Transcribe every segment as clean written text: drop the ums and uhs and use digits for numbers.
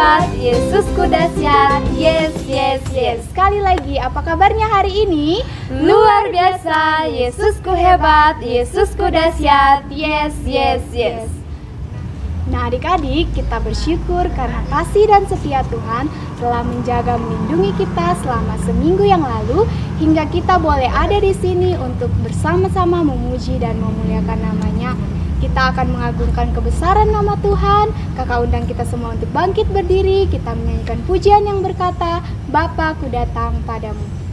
hebat, Yesusku dahsyat. Yes, yes, yes. Sekali lagi, apa kabarnya hari ini? Luar biasa, Yesusku hebat, Yesusku dahsyat. Yes, yes, yes. Nah adik-adik, kita bersyukur karena kasih dan setia Tuhan telah menjaga melindungi kita selama seminggu yang lalu hingga kita boleh ada di sini untuk bersama-sama memuji dan memuliakan namanya. Kita akan mengagungkan kebesaran nama Tuhan. Kakak undang kita semua untuk bangkit berdiri. Kita menyanyikan pujian yang berkata, Bapa ku datang padamu.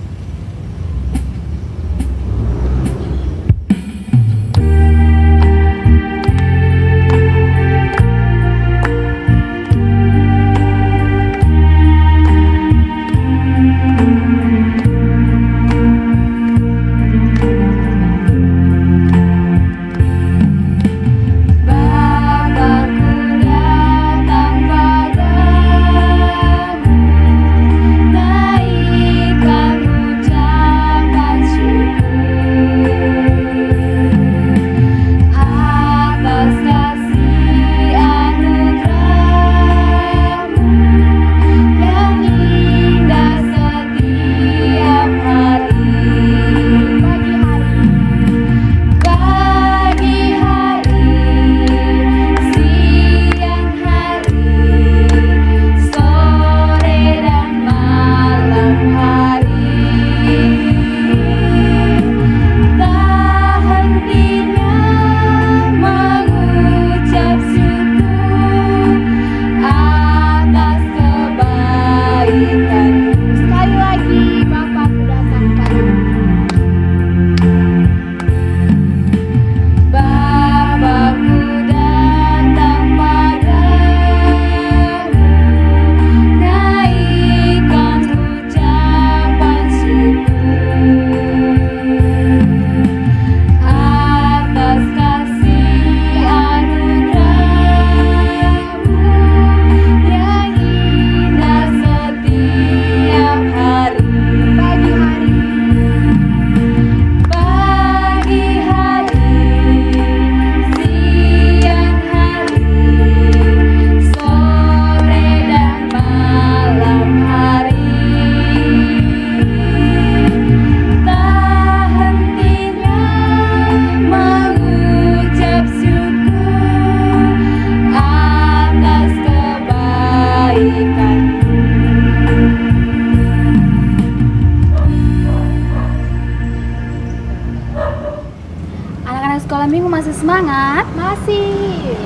Semangat? Masih.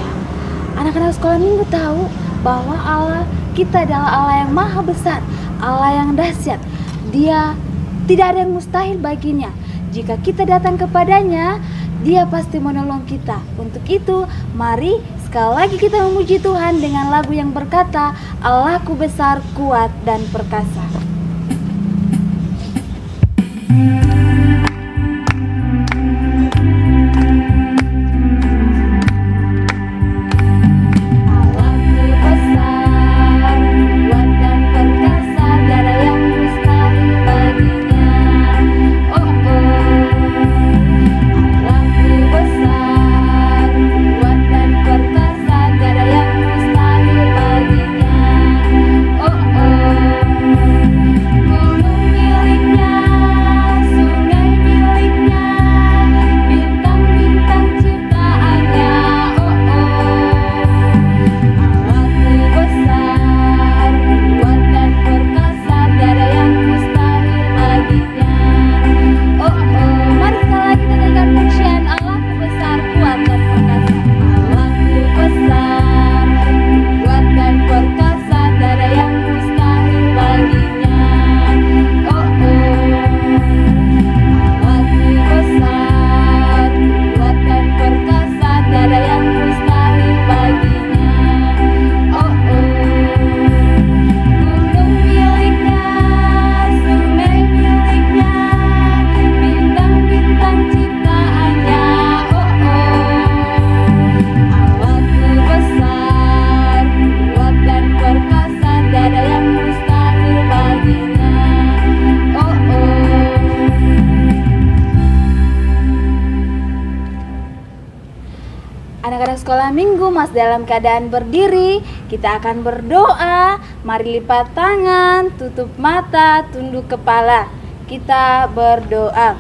Anak-anak sekolah minggu tahu bahwa Allah kita adalah Allah yang maha besar, Allah yang dahsyat. Dia tidak ada yang mustahil baginya. Jika kita datang kepadanya, Dia pasti menolong kita. Untuk itu, mari sekali lagi kita memuji Tuhan dengan lagu yang berkata, Allahku besar, kuat, dan perkasa. Minggu masih dalam keadaan berdiri. Kita akan berdoa. Mari lipat tangan, tutup mata, tunduk kepala. Kita berdoa.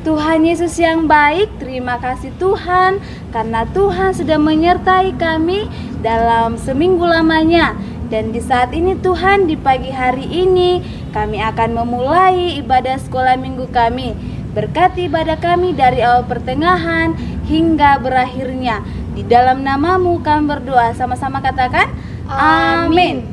Tuhan Yesus yang baik, terima kasih Tuhan karena Tuhan sudah menyertai kami dalam seminggu lamanya. Dan di saat ini Tuhan, di pagi hari ini kami akan memulai ibadah sekolah minggu kami. Berkati ibadah kami dari awal pertengahan hingga berakhirnya. Di dalam namamu kami berdoa, sama-sama katakan amin.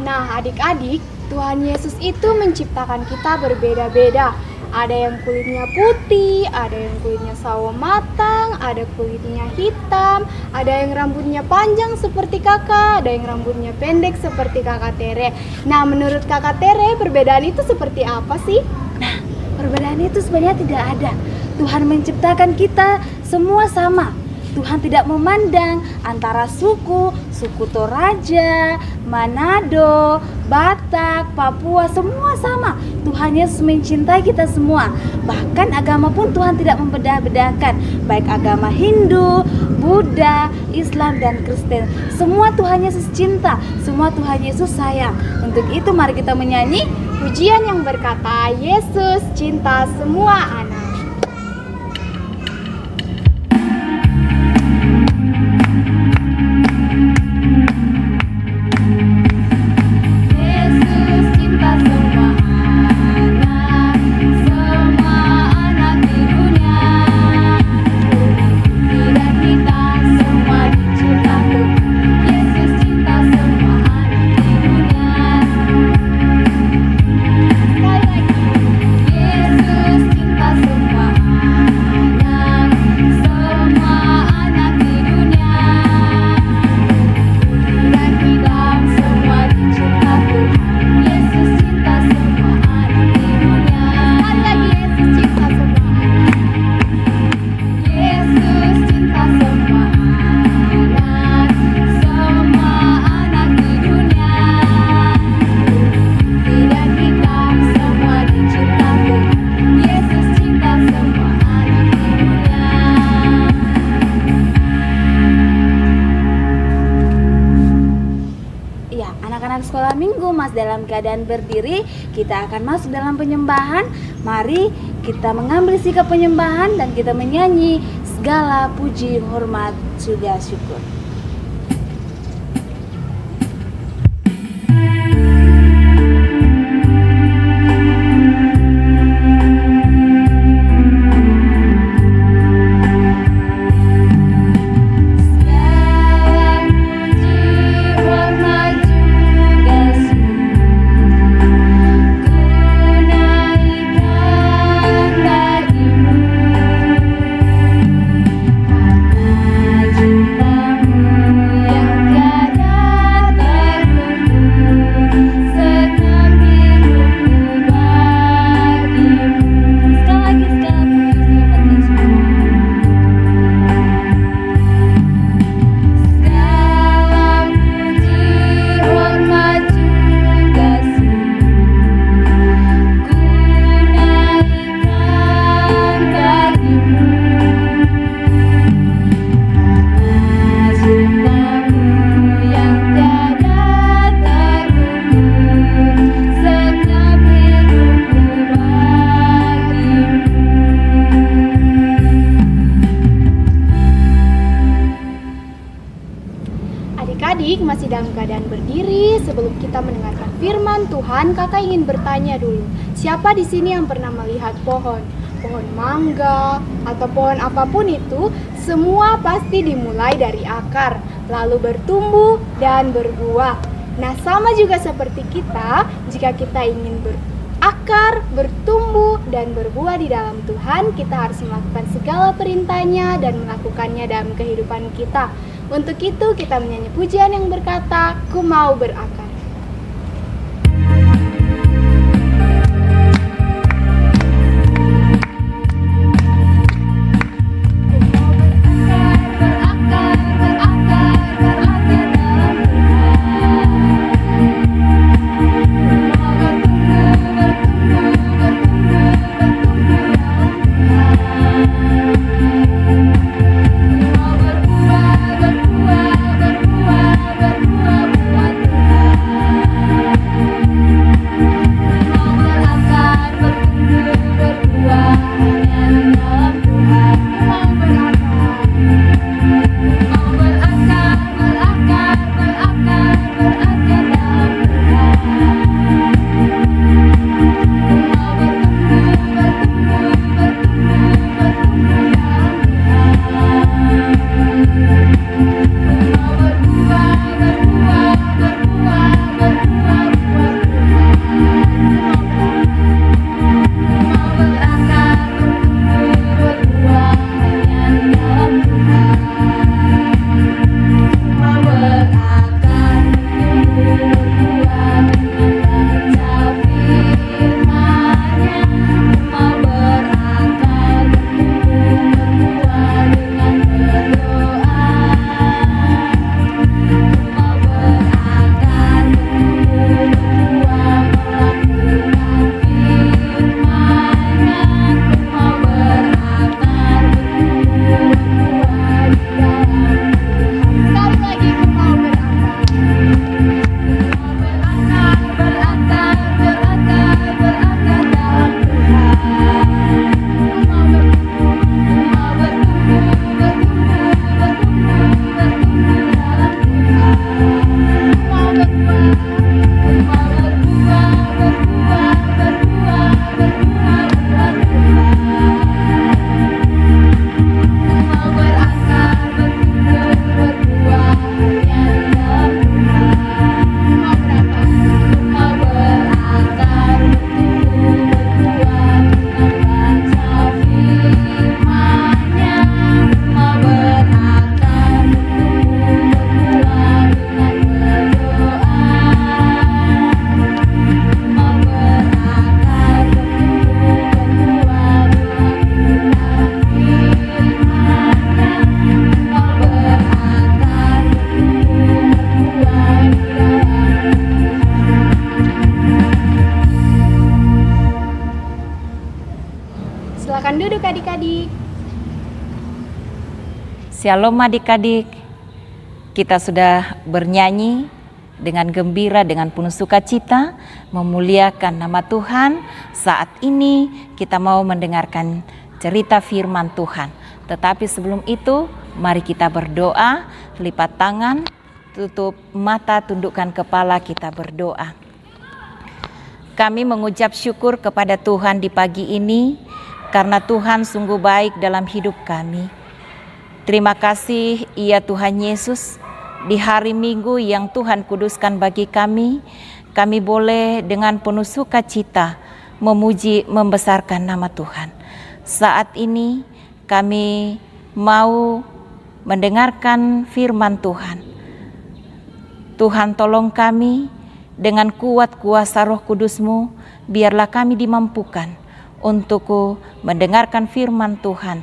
Nah adik-adik, Tuhan Yesus itu menciptakan kita berbeda-beda. Ada yang kulitnya putih, ada yang kulitnya sawo matang, ada kulitnya hitam, ada yang rambutnya panjang seperti kakak, ada yang rambutnya pendek seperti kakak Tere. Nah menurut kakak Tere, perbedaan itu seperti apa sih? Nah, perbedaan itu sebenarnya tidak ada. Tuhan menciptakan kita semua sama. Tuhan tidak memandang antara suku Toraja, Manado, Batak, Papua, semua sama. Tuhan Yesus mencintai kita semua. Bahkan agama pun Tuhan tidak membedah-bedahkan, baik agama Hindu, Buddha, Islam, dan Kristen. Semua Tuhan Yesus cinta, semua Tuhan Yesus sayang. Untuk itu mari kita menyanyi pujian yang berkata, Yesus cinta semua anak. sekolah minggu mas dalam keadaan berdiri, kita akan masuk dalam penyembahan. Mari kita mengambil sikap penyembahan dan kita menyanyi segala puji, hormat, sujud, syukur. Adik-adik masih dalam keadaan berdiri. Sebelum kita mendengarkan firman Tuhan, kakak ingin bertanya dulu. Siapa di sini yang pernah melihat pohon mangga atau pohon apapun itu? Semua pasti dimulai dari akar, lalu bertumbuh dan berbuah. Nah, sama juga seperti kita, jika kita ingin berakar, bertumbuh dan berbuah di dalam Tuhan, kita harus melakukan segala perintahnya dan melakukannya dalam kehidupan kita. Untuk itu kita menyanyi pujian yang berkata, Ku mau berakar. Ku mau duduk adik-adik. Shalom adik-adik, kita sudah bernyanyi dengan gembira, dengan penuh sukacita, memuliakan nama Tuhan. Saat ini kita mau mendengarkan cerita firman Tuhan. Tetapi sebelum itu, mari kita berdoa, lipat tangan, tutup mata, tundukkan kepala, kita berdoa. Kami mengucap syukur kepada Tuhan di pagi ini, karena Tuhan sungguh baik dalam hidup kami. Terima kasih ya Tuhan Yesus, di hari Minggu yang Tuhan kuduskan bagi kami boleh dengan penuh sukacita memuji, membesarkan nama Tuhan. Saat ini kami mau mendengarkan firman Tuhan. Tuhan tolong kami dengan kuat kuasa Roh Kudus-Mu, biarlah kami dimampukan untuk mendengarkan firman Tuhan.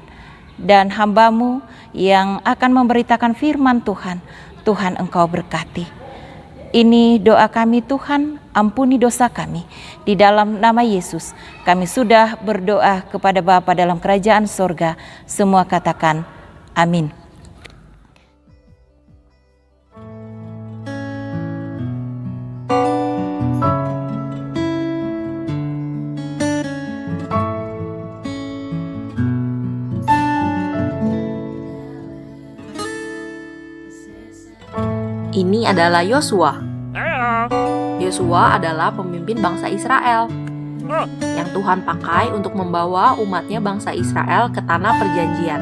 Dan hamba-Mu yang akan memberitakan firman Tuhan, Tuhan Engkau berkati. Ini doa kami Tuhan, ampuni dosa kami. Di dalam nama Yesus, kami sudah berdoa kepada Bapa dalam kerajaan sorga. Semua katakan amin. Ini adalah Yosua. Yosua adalah pemimpin bangsa Israel yang Tuhan pakai untuk membawa umatnya bangsa Israel ke tanah perjanjian.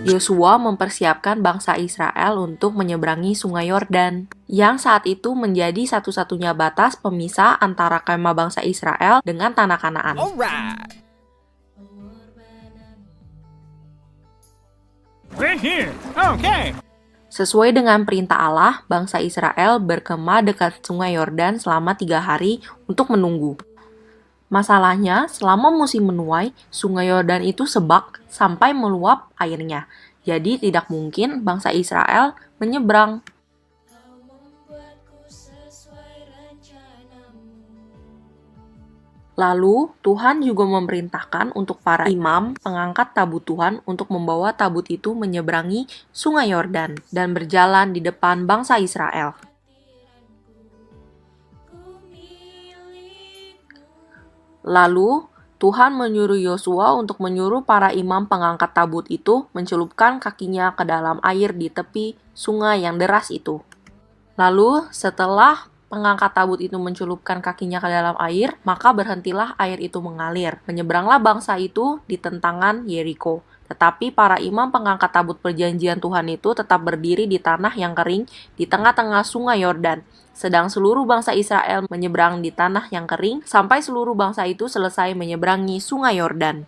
Yosua mempersiapkan bangsa Israel untuk menyeberangi sungai Yordan, yang saat itu menjadi satu-satunya batas pemisah antara kemah bangsa Israel dengan tanah Kanaan. Sesuai dengan perintah Allah, bangsa Israel berkemah dekat sungai Yordan selama 3 hari untuk menunggu. Masalahnya, selama musim menuai, sungai Yordan itu sebak sampai meluap airnya. Jadi tidak mungkin bangsa Israel menyeberang. Lalu, Tuhan juga memerintahkan untuk para imam pengangkat tabut Tuhan untuk membawa tabut itu menyeberangi sungai Yordan dan berjalan di depan bangsa Israel. Lalu, Tuhan menyuruh Yosua untuk menyuruh para imam pengangkat tabut itu mencelupkan kakinya ke dalam air di tepi sungai yang deras itu. Lalu, setelah pengangkat tabut itu mencelupkan kakinya ke dalam air, maka berhentilah air itu mengalir. Menyeberanglah bangsa itu di tentangan Yeriko. Tetapi para imam pengangkat tabut perjanjian Tuhan itu tetap berdiri di tanah yang kering di tengah-tengah sungai Yordan. Sedang seluruh bangsa Israel menyeberang di tanah yang kering sampai seluruh bangsa itu selesai menyeberangi sungai Yordan.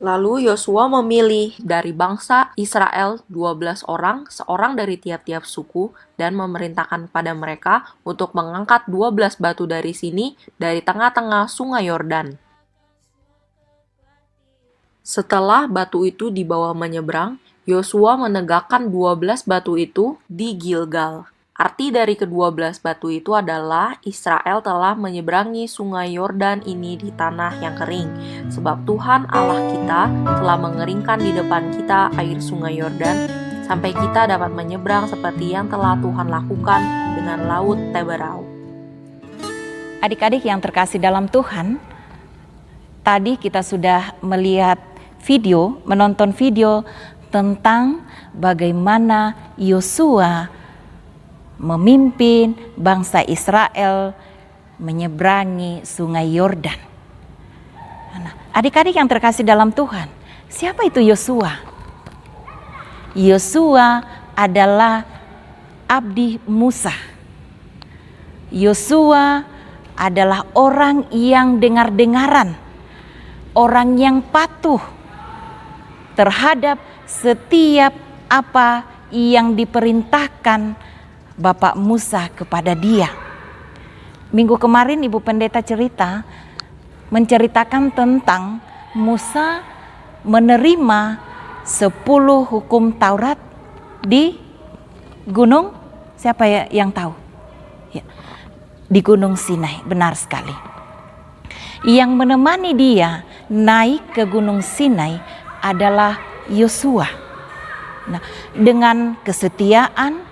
Lalu Yosua memilih dari bangsa Israel 12 orang, seorang dari tiap-tiap suku, dan memerintahkan pada mereka untuk mengangkat 12 batu dari sini, dari tengah-tengah sungai Yordan. Setelah batu itu dibawa menyeberang, Yosua menegakkan 12 batu itu di Gilgal. Arti dari ke-12 batu itu adalah Israel telah menyeberangi sungai Yordan ini di tanah yang kering. Sebab Tuhan Allah kita telah mengeringkan di depan kita air sungai Yordan sampai kita dapat menyeberang seperti yang telah Tuhan lakukan dengan laut Teberau. Adik-adik yang terkasih dalam Tuhan, tadi kita sudah melihat menonton video tentang bagaimana Yosua memimpin bangsa Israel menyeberangi sungai Yordan. Nah, adik-adik yang terkasih dalam Tuhan, siapa itu Yosua? Yosua adalah abdi Musa. Yosua adalah orang yang dengar-dengaran, orang yang patuh terhadap setiap apa yang diperintahkan Bapak Musa kepada dia. Minggu kemarin Ibu Pendeta menceritakan tentang Musa menerima 10 hukum Taurat di gunung, siapa ya yang tahu? Ya, di Gunung Sinai, benar sekali. Yang menemani dia naik ke Gunung Sinai adalah Yosua. Nah, dengan kesetiaan,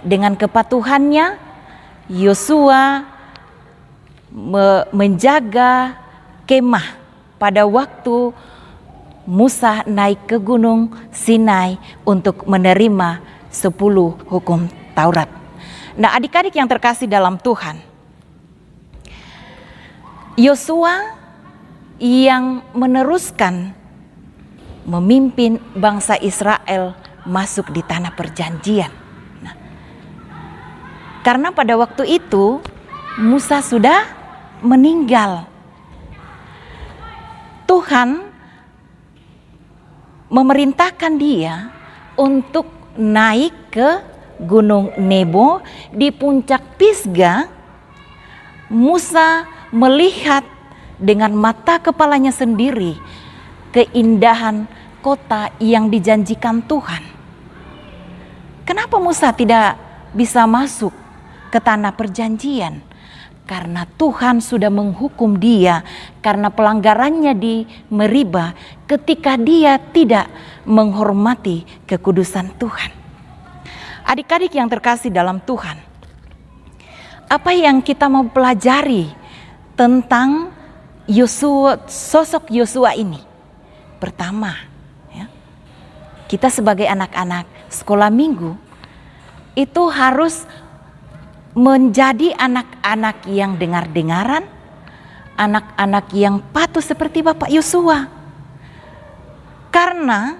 dengan kepatuhannya, Yosua menjaga kemah pada waktu Musa naik ke Gunung Sinai untuk menerima 10 hukum Taurat. Nah, adik-adik yang terkasih dalam Tuhan, Yosua yang meneruskan memimpin bangsa Israel masuk di tanah perjanjian. Nah, karena pada waktu itu Musa sudah meninggal, Tuhan memerintahkan dia untuk naik ke Gunung Nebo. Di puncak Pisga, Musa melihat dengan mata kepalanya sendiri keindahan kota yang dijanjikan Tuhan. Kenapa Musa tidak bisa masuk ke tanah perjanjian? Karena Tuhan sudah menghukum dia karena pelanggarannya di Meriba ketika dia tidak menghormati kekudusan Tuhan. Adik-adik yang terkasih dalam Tuhan, apa yang kita mau pelajari tentang Yosua, sosok Yosua ini? Pertama, ya, kita sebagai anak-anak sekolah minggu itu harus menjadi anak-anak yang dengar-dengaran, anak-anak yang patuh seperti Bapak Yosua. Karena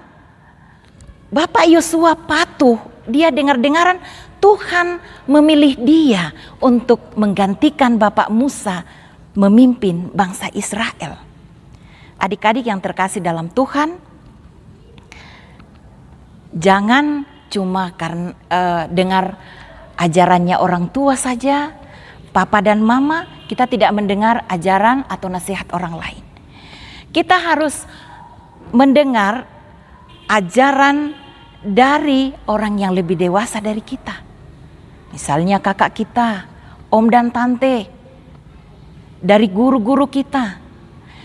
Bapak Yosua patuh, dia dengar-dengaran, Tuhan memilih dia untuk menggantikan Bapak Musa memimpin bangsa Israel. Adik-adik yang terkasih dalam Tuhan, jangan cuma karena dengar ajarannya orang tua saja, papa dan mama, kita tidak mendengar ajaran atau nasihat orang lain. Kita harus mendengar ajaran dari orang yang lebih dewasa dari kita. Misalnya kakak kita, om dan tante, dari guru-guru kita.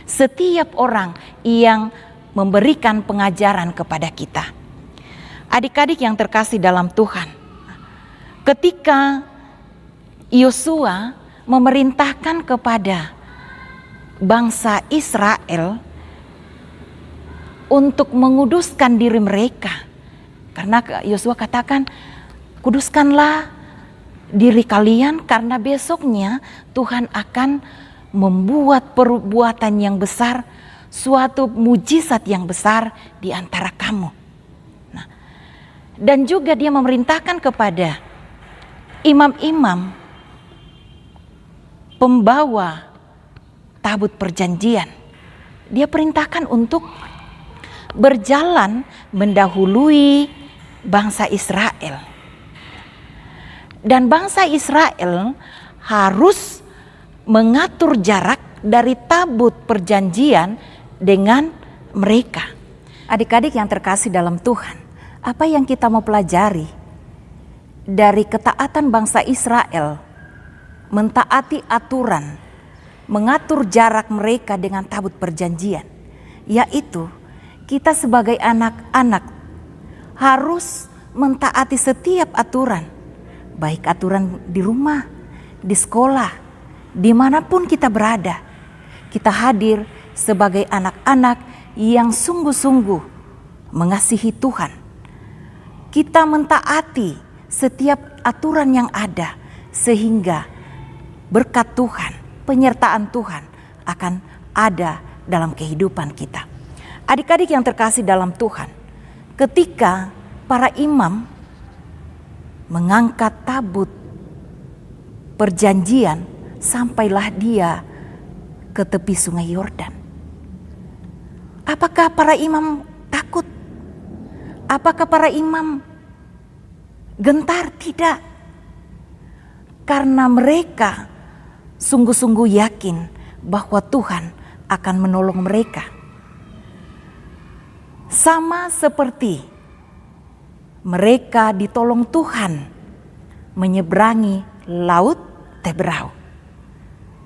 Setiap orang yang memberikan pengajaran kepada kita. Adik-adik yang terkasih dalam Tuhan, ketika Yosua memerintahkan kepada bangsa Israel untuk menguduskan diri mereka, karena Yosua katakan, kuduskanlah diri kalian karena besoknya Tuhan akan membuat perbuatan yang besar, suatu mujizat yang besar di antara kamu. Nah, dan juga dia memerintahkan kepada imam-imam pembawa tabut perjanjian, dia perintahkan untuk berjalan mendahului bangsa Israel. Dan bangsa Israel harus mengatur jarak dari tabut perjanjian dengan mereka. Adik-adik yang terkasih dalam Tuhan, apa yang kita mau pelajari dari ketaatan bangsa Israel, mentaati aturan, mengatur jarak mereka dengan tabut perjanjian, yaitu kita sebagai anak-anak harus mentaati setiap aturan, baik aturan di rumah, di sekolah, dimanapun kita berada. Kita hadir sebagai anak-anak yang sungguh-sungguh mengasihi Tuhan. Kita mentaati setiap aturan yang ada, sehingga berkat Tuhan, penyertaan Tuhan akan ada dalam kehidupan kita. Adik-adik yang terkasih dalam Tuhan, ketika para imam mengangkat tabut perjanjian, sampailah dia ke tepi sungai Yordan. Apakah para imam takut? Apakah para imam gentar? Tidak. Karena mereka sungguh-sungguh yakin bahwa Tuhan akan menolong mereka. Sama seperti mereka ditolong Tuhan menyeberangi laut Teberau.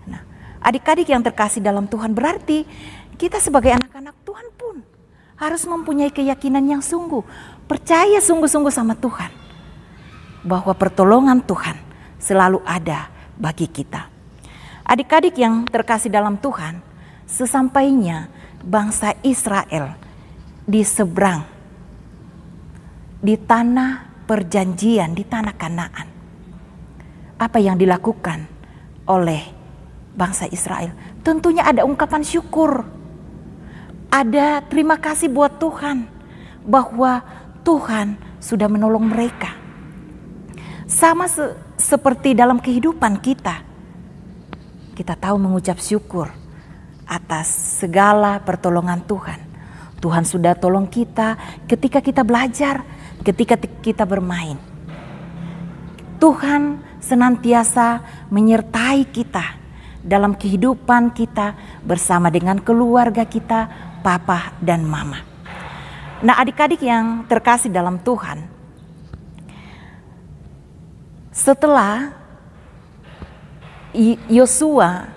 Nah, adik-adik yang terkasih dalam Tuhan, berarti kita sebagai anak-anak Tuhan pun harus mempunyai keyakinan yang sungguh, percaya sungguh-sungguh sama Tuhan, bahwa pertolongan Tuhan selalu ada bagi kita. Adik-adik yang terkasih dalam Tuhan, sesampainya bangsa Israel di seberang, di tanah perjanjian, di tanah Kanaan, apa yang dilakukan oleh bangsa Israel? Tentunya ada ungkapan syukur, ada terima kasih buat Tuhan bahwa Tuhan sudah menolong mereka. Sama seperti dalam kehidupan kita, kita tahu mengucap syukur atas segala pertolongan Tuhan. Tuhan sudah tolong kita ketika kita belajar, ketika kita bermain. Tuhan senantiasa menyertai kita dalam kehidupan kita bersama dengan keluarga kita, papa dan mama. Nah, adik-adik yang terkasih dalam Tuhan, setelah Yosua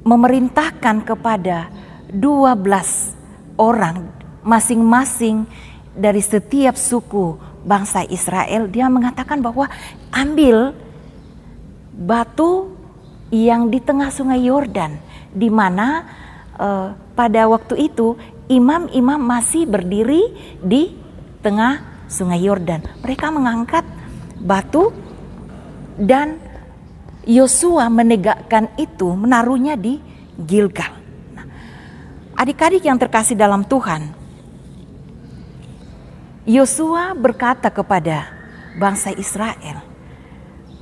memerintahkan kepada 12 orang masing-masing dari setiap suku bangsa Israel, dia mengatakan bahwa ambil batu yang di tengah sungai Yordan, di mana pada waktu itu imam-imam masih berdiri di tengah sungai Yordan. Mereka mengangkat batu dan Yosua menegakkan itu, menaruhnya di Gilgal. Nah, adik-adik yang terkasih dalam Tuhan, Yosua berkata kepada bangsa Israel,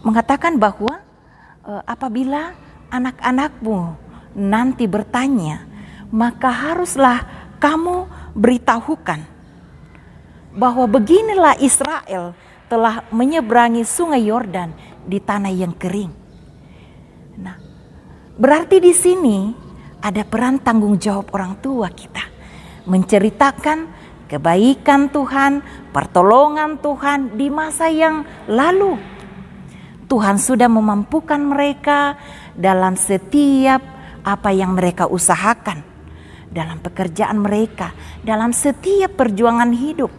mengatakan bahwa apabila anak-anakmu nanti bertanya, maka haruslah kamu beritahukan bahwa beginilah Israel telah menyeberangi sungai Yordan di tanah yang kering. Nah, berarti di sini ada peran tanggung jawab orang tua kita menceritakan kebaikan Tuhan, pertolongan Tuhan di masa yang lalu. Tuhan sudah memampukan mereka dalam setiap apa yang mereka usahakan, dalam pekerjaan mereka, dalam setiap perjuangan hidup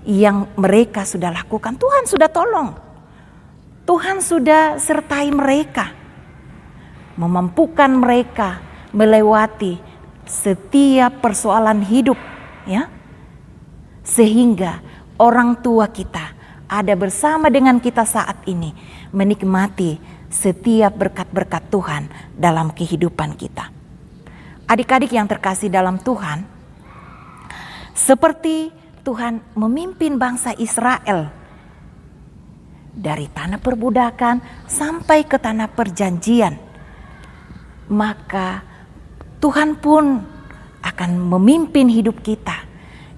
yang mereka sudah lakukan. Tuhan sudah tolong, Tuhan sudah sertai mereka, memampukan mereka melewati setiap persoalan hidup, ya, sehingga orang tua kita ada bersama dengan kita saat ini, menikmati setiap berkat-berkat Tuhan dalam kehidupan kita. Adik-adik yang terkasih dalam Tuhan, seperti Tuhan memimpin bangsa Israel dari tanah perbudakan sampai ke tanah perjanjian, maka Tuhan pun akan memimpin hidup kita.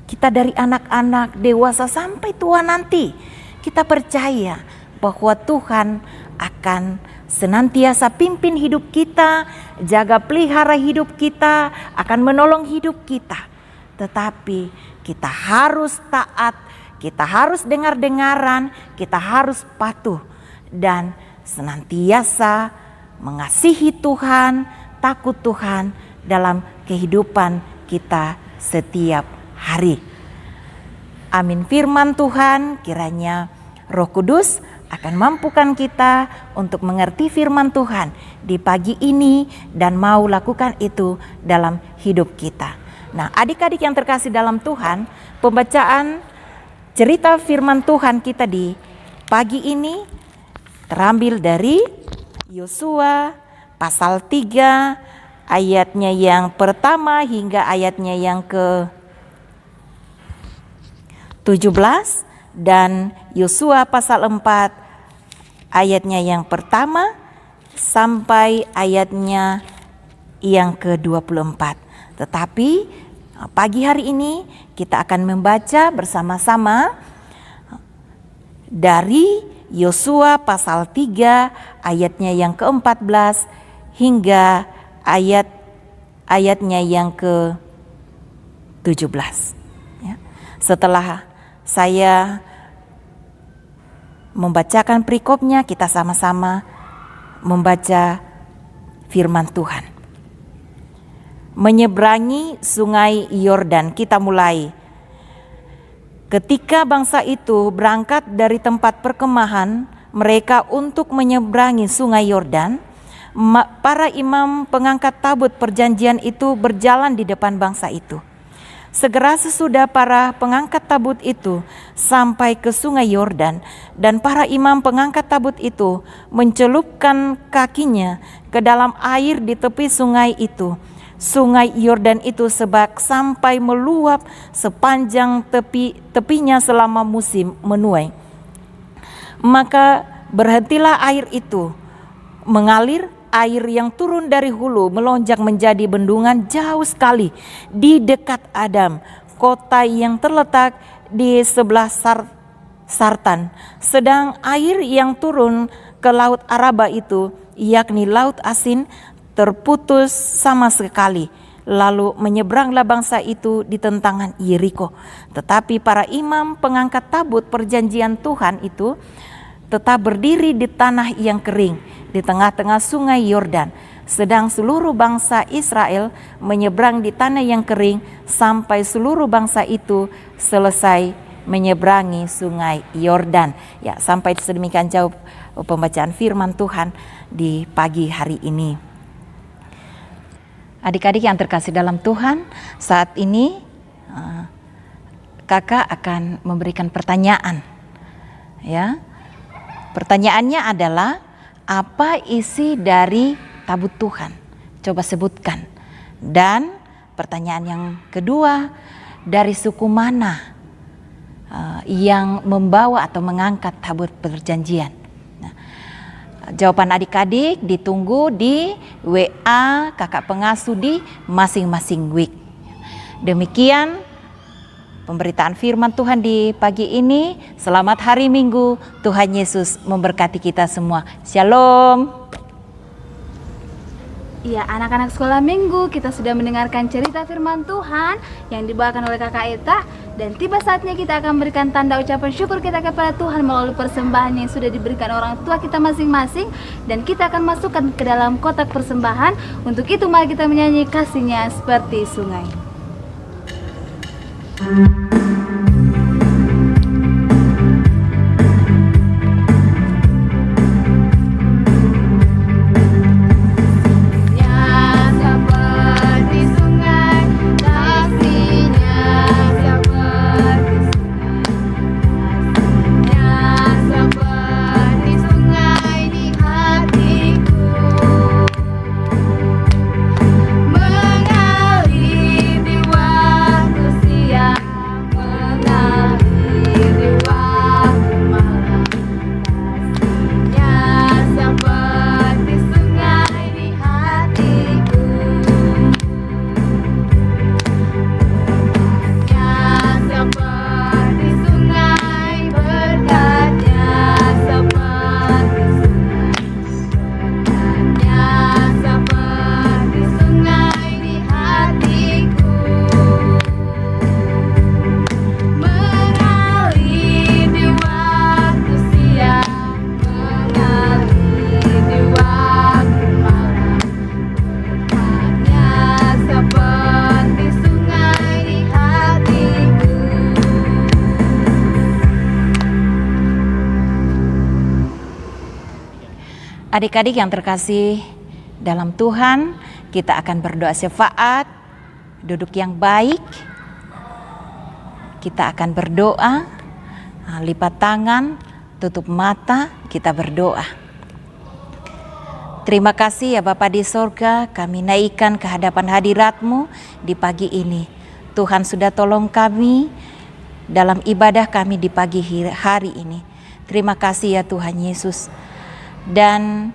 Kita dari anak-anak, dewasa sampai tua nanti, kita percaya bahwa Tuhan akan senantiasa pimpin hidup kita, jaga pelihara hidup kita, akan menolong hidup kita. Tetapi kita harus taat, kita harus dengar-dengaran, kita harus patuh dan senantiasa mengasihi Tuhan, takut Tuhan dalam kehidupan kita setiap hari. Amin. Firman Tuhan, kiranya Roh Kudus akan mampukan kita untuk mengerti firman Tuhan di pagi ini dan mau lakukan itu dalam hidup kita. Nah, adik-adik yang terkasih dalam Tuhan, pembacaan cerita firman Tuhan kita di pagi ini terambil dari Yosua pasal 3 ayatnya yang pertama hingga ayatnya yang ke-17, dan Yosua pasal 4 ayatnya yang pertama sampai ayatnya yang ke-24. Tetapi pagi hari ini kita akan membaca bersama-sama dari Yosua pasal 3 ayatnya yang ke-14 hingga ayatnya yang ke-17. Ya. Setelah saya membacakan perikopnya, kita sama-sama membaca firman Tuhan. menyeberangi sungai Yordan. Kita mulai. Ketika bangsa itu berangkat dari tempat perkemahan mereka untuk menyeberangi sungai Yordan, para imam pengangkat tabut perjanjian itu berjalan di depan bangsa itu. Segera sesudah para pengangkat tabut itu sampai ke sungai Yordan, dan para imam pengangkat tabut itu mencelupkan kakinya ke dalam air di tepi sungai itu. Sungai Yordan itu sampai meluap sepanjang tepinya selama musim menuai. Maka berhentilah air itu mengalir. Air yang turun dari hulu melonjak menjadi bendungan jauh sekali di dekat Adam, kota yang terletak di sebelah Sartan. Sedang air yang turun ke laut Araba itu, yakni laut asin, terputus sama sekali. Lalu menyeberanglah bangsa itu di tentangan Yeriko. Tetapi para imam pengangkat tabut perjanjian Tuhan itu tetap berdiri di tanah yang kering di tengah-tengah sungai Yordan, sedang seluruh bangsa Israel menyeberang di tanah yang kering sampai seluruh bangsa itu selesai menyeberangi sungai Yordan. Ya, sampai sedemikian jauh pembacaan firman Tuhan di pagi hari ini. Adik-adik yang terkasih dalam Tuhan, saat ini kakak akan memberikan pertanyaan. Ya, pertanyaannya adalah, apa isi dari tabut Tuhan? Coba sebutkan. Dan pertanyaan yang kedua, dari suku mana yang membawa atau mengangkat tabut perjanjian? Nah, jawaban adik-adik ditunggu di WA kakak pengasuh di masing-masing week. Demikian pemberitaan firman Tuhan di pagi ini. Selamat hari Minggu. Tuhan Yesus memberkati kita semua. Shalom. Ya, anak-anak sekolah minggu, kita sudah mendengarkan cerita firman Tuhan yang dibawakan oleh Kakak Eta. Dan tiba saatnya kita akan berikan tanda ucapan syukur kita kepada Tuhan melalui persembahan yang sudah diberikan orang tua kita masing-masing. Dan kita akan masukkan ke dalam kotak persembahan. Untuk itu mari kita menyanyi Kasihnya Seperti Sungai. Adik-adik yang terkasih dalam Tuhan, kita akan berdoa syafaat, duduk yang baik. Kita akan berdoa, lipat tangan, tutup mata, kita berdoa. Terima kasih ya Bapa di sorga, kami naikkan ke hadapan hadirat-Mu di pagi ini. Tuhan sudah tolong kami dalam ibadah kami di pagi hari ini. Terima kasih ya Tuhan Yesus. Dan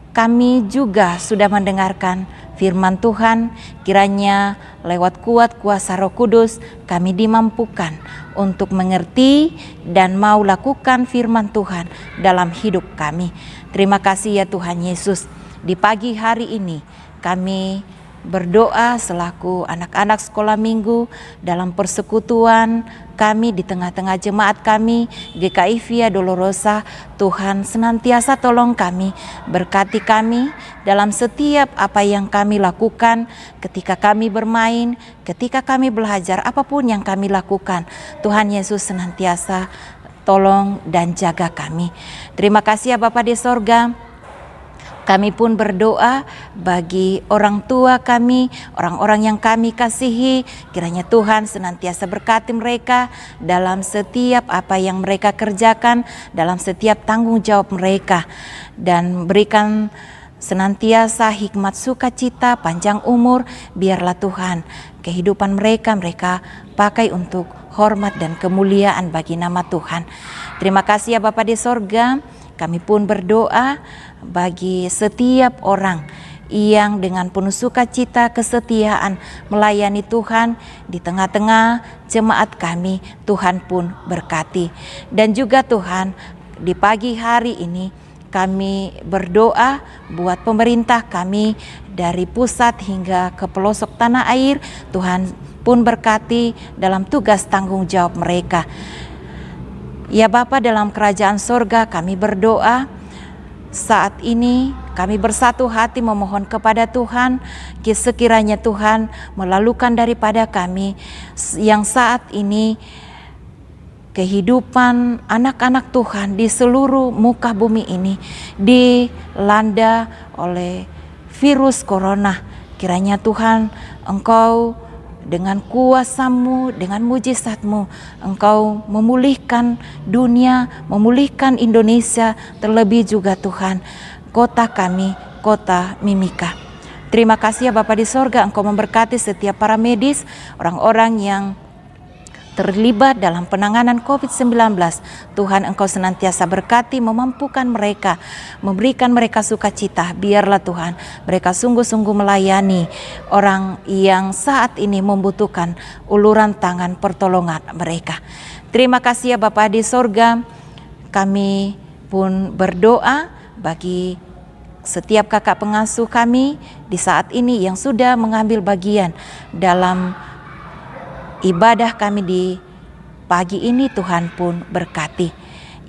kami juga sudah mendengarkan firman Tuhan, kiranya lewat kuat kuasa Roh Kudus kami dimampukan untuk mengerti dan mau lakukan firman Tuhan dalam hidup kami. Terima kasih ya Tuhan Yesus. Di pagi hari ini kami berdoa selaku anak-anak sekolah minggu dalam persekutuan kami di tengah-tengah jemaat kami GKI Via Dolorosa. Tuhan senantiasa tolong kami, berkati kami dalam setiap apa yang kami lakukan, ketika kami bermain, ketika kami belajar, apapun yang kami lakukan. Tuhan Yesus senantiasa tolong dan jaga kami. Terima kasih ya Bapa di sorga. Kami pun berdoa bagi orang tua kami, orang-orang yang kami kasihi. Kiranya Tuhan senantiasa berkati mereka dalam setiap apa yang mereka kerjakan, dalam setiap tanggung jawab mereka. Dan berikan senantiasa hikmat sukacita, panjang umur. Biarlah Tuhan kehidupan mereka pakai untuk hormat dan kemuliaan bagi nama Tuhan. Terima kasih ya Bapa di sorga. Kami pun berdoa bagi setiap orang yang dengan penuh sukacita, kesetiaan melayani Tuhan di tengah-tengah jemaat kami. Tuhan pun berkati. Dan juga Tuhan, di pagi hari ini kami berdoa buat pemerintah kami dari pusat hingga ke pelosok tanah air. Tuhan pun berkati dalam tugas tanggung jawab mereka. Ya Bapa dalam kerajaan sorga, kami berdoa saat ini kami bersatu hati memohon kepada Tuhan, sekiranya Tuhan melalukan daripada kami yang saat ini kehidupan anak-anak Tuhan di seluruh muka bumi ini dilanda oleh virus corona. Kiranya Tuhan Engkau dengan kuasa-Mu, dengan mujizat-Mu, Engkau memulihkan dunia, memulihkan Indonesia, terlebih juga Tuhan, kota kami, kota Mimika. Terima kasih ya Bapa di sorga, Engkau memberkati setiap para medis, orang-orang yang terlibat dalam penanganan COVID-19. Tuhan Engkau senantiasa berkati, memampukan mereka, memberikan mereka sukacita. Biarlah Tuhan mereka sungguh-sungguh melayani orang yang saat ini membutuhkan uluran tangan pertolongan mereka. Terima kasih ya Bapa di sorga. Kami pun berdoa bagi setiap kakak pengasuh kami di saat ini yang sudah mengambil bagian dalam ibadah kami di pagi ini. Tuhan pun berkati.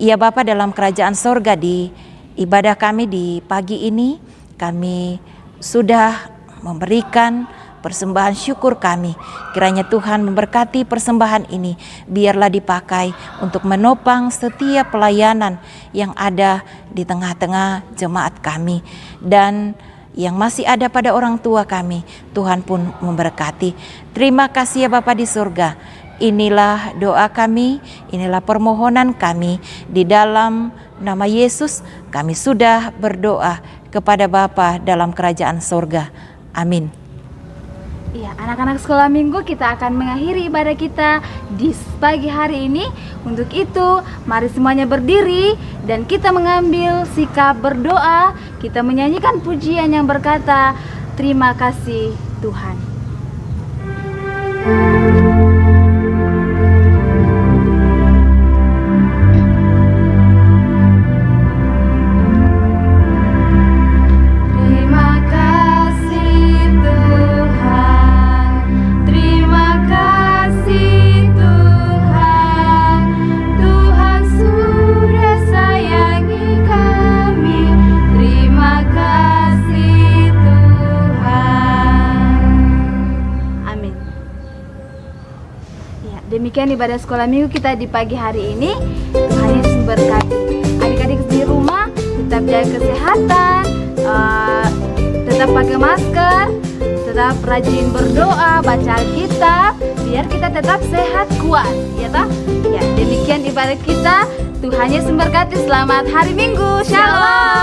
Ya Bapa dalam kerajaan sorga, di ibadah kami di pagi ini kami sudah memberikan persembahan syukur kami. Kiranya Tuhan memberkati persembahan ini, biarlah dipakai untuk menopang setiap pelayanan yang ada di tengah-tengah jemaat kami. Dan yang masih ada pada orang tua kami, Tuhan pun memberkati. Terima kasih ya Bapa di surga. Inilah doa kami, inilah permohonan kami. Di dalam nama Yesus kami sudah berdoa kepada Bapa dalam kerajaan surga. Amin. Ya, anak-anak sekolah minggu, kita akan mengakhiri ibadah kita di pagi hari ini. Untuk itu, mari semuanya berdiri dan kita mengambil sikap berdoa. Kita menyanyikan pujian yang berkata, terima kasih Tuhan. Demikian ibadah sekolah minggu kita di pagi hari ini. Tuhan Yesus memberkati. Adik-adik di rumah tetap jaga kesehatan, tetap pakai masker, tetap rajin berdoa, baca Alkitab, biar kita tetap sehat kuat, ya toh? Ya, demikian ibadah kita. Tuhan Yesus memberkati. Selamat hari Minggu. Shalom.